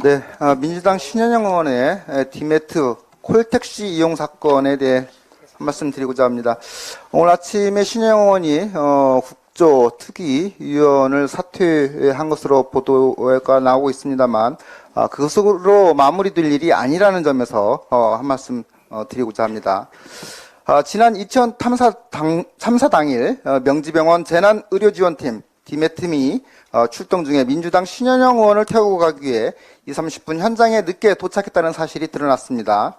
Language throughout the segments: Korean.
네, 민주당 신현영 의원의 디메트 콜택시 이용 사건에 대해 한 말씀 드리고자 합니다. 오늘 아침에 신현영 의원이 국조특위위원을 사퇴한 것으로 보도가 나오고 있습니다만 그것으로 마무리될 일이 아니라는 점에서 한 말씀 드리고자 합니다. 지난 2000 참사 당일 명지병원 재난의료지원팀 디메팀이 출동 중에 민주당 신현영 의원을 태우고 가기 위해 20-30분 현장에 늦게 도착했다는 사실이 드러났습니다.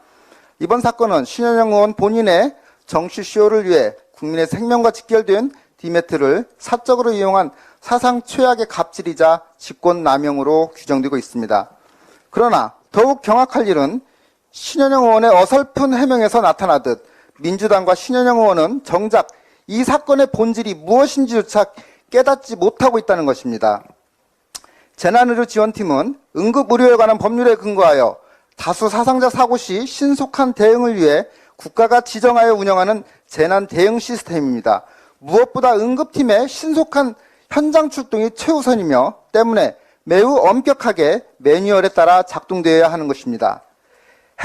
이번 사건은 신현영 의원 본인의 정치쇼를 위해 국민의 생명과 직결된 디메트를 사적으로 이용한 사상 최악의 갑질이자 직권남용으로 규정되고 있습니다. 그러나 더욱 경악할 일은 신현영 의원의 어설픈 해명에서 나타나듯 민주당과 신현영 의원은 정작 이 사건의 본질이 무엇인지조차 깨닫지 못하고 있다는 것입니다. 재난의료지원팀은 응급의료에 관한 법률에 근거하여 다수 사상자 사고 시 신속한 대응을 위해 국가가 지정하여 운영하는 재난 대응 시스템입니다. 무엇보다 응급팀의 신속한 현장 출동이 최우선이며 때문에 매우 엄격하게 매뉴얼에 따라 작동되어야 하는 것입니다.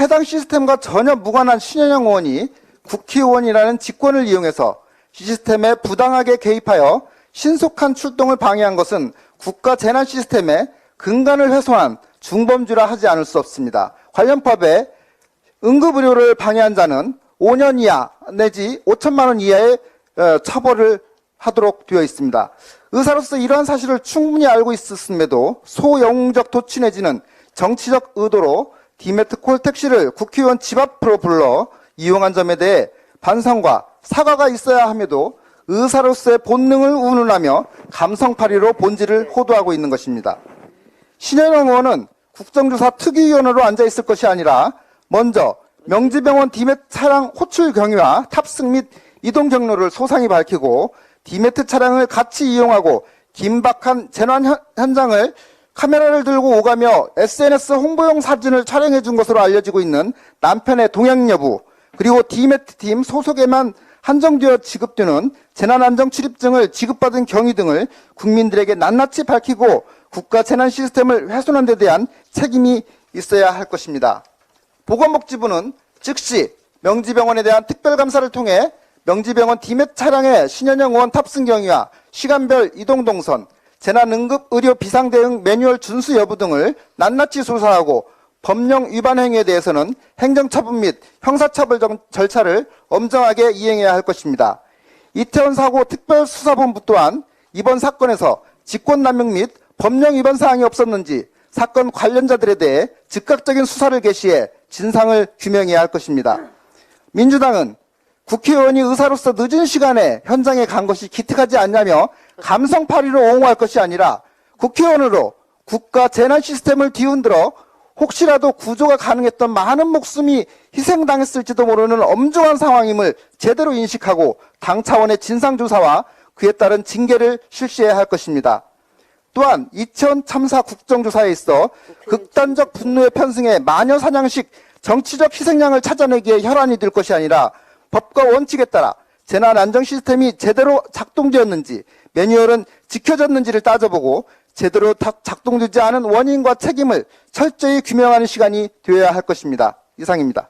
해당 시스템과 전혀 무관한 신현영 의원이 국회의원이라는 직권을 이용해서 시스템에 부당하게 개입하여 신속한 출동을 방해한 것은 국가 재난 시스템의 근간을 훼손한 중범죄라 하지 않을 수 없습니다. 관련 법에 응급의료를 방해한 자는 5년 이하 내지 5천만 원 이하의 처벌을 하도록 되어 있습니다. 의사로서 이러한 사실을 충분히 알고 있었음에도 소영웅적 도취 내지는 정치적 의도로 디메트 콜택시를 국회의원 집 앞으로 불러 이용한 점에 대해 반성과 사과가 있어야 함에도 의사로서의 본능을 운운하며 감성팔이로 본질을 호도하고 있는 것입니다. 신현영 의원은 국정조사 특위위원으로 앉아있을 것이 아니라 먼저 명지병원 디메트 차량 호출 경위와 탑승 및 이동 경로를 소상히 밝히고 디메트 차량을 같이 이용하고 긴박한 재난 현장을 카메라를 들고 오가며 SNS 홍보용 사진을 촬영해 준 것으로 알려지고 있는 남편의 동행 여부, 그리고 디메트 팀 소속에만 한정되어 지급되는 재난안전출입증을 지급받은 경위 등을 국민들에게 낱낱이 밝히고 국가 재난 시스템을 훼손한 데 대한 책임이 있어야 할 것입니다. 보건복지부는 즉시 명지병원에 대한 특별감사를 통해 명지병원 디메트 차량의 신현영 의원 탑승 경위와 시간별 이동 동선, 재난응급의료 비상대응 매뉴얼 준수 여부 등을 낱낱이 조사하고 법령 위반 행위에 대해서는 행정처분 및 형사처벌 절차를 엄정하게 이행해야 할 것입니다. 이태원 사고 특별수사본부 또한 이번 사건에서 직권남용 및 법령 위반 사항이 없었는지 사건 관련자들에 대해 즉각적인 수사를 개시해 진상을 규명해야 할 것입니다. 민주당은 국회의원이 의사로서 늦은 시간에 현장에 간 것이 기특하지 않냐며 감성팔이로 옹호할 것이 아니라 국회의원으로 국가 재난 시스템을 뒤흔들어 혹시라도 구조가 가능했던 많은 목숨이 희생당했을지도 모르는 엄중한 상황임을 제대로 인식하고 당 차원의 진상조사와 그에 따른 징계를 실시해야 할 것입니다. 또한 2000 참사 국정조사에 있어 극단적 분노의 편승에 마녀사냥식 정치적 희생양을 찾아내기에 혈안이 될 것이 아니라 법과 원칙에 따라 재난안전 시스템이 제대로 작동되었는지 매뉴얼은 지켜졌는지를 따져보고 제대로 작동되지 않은 원인과 책임을 철저히 규명하는 시간이 되어야 할 것입니다. 이상입니다.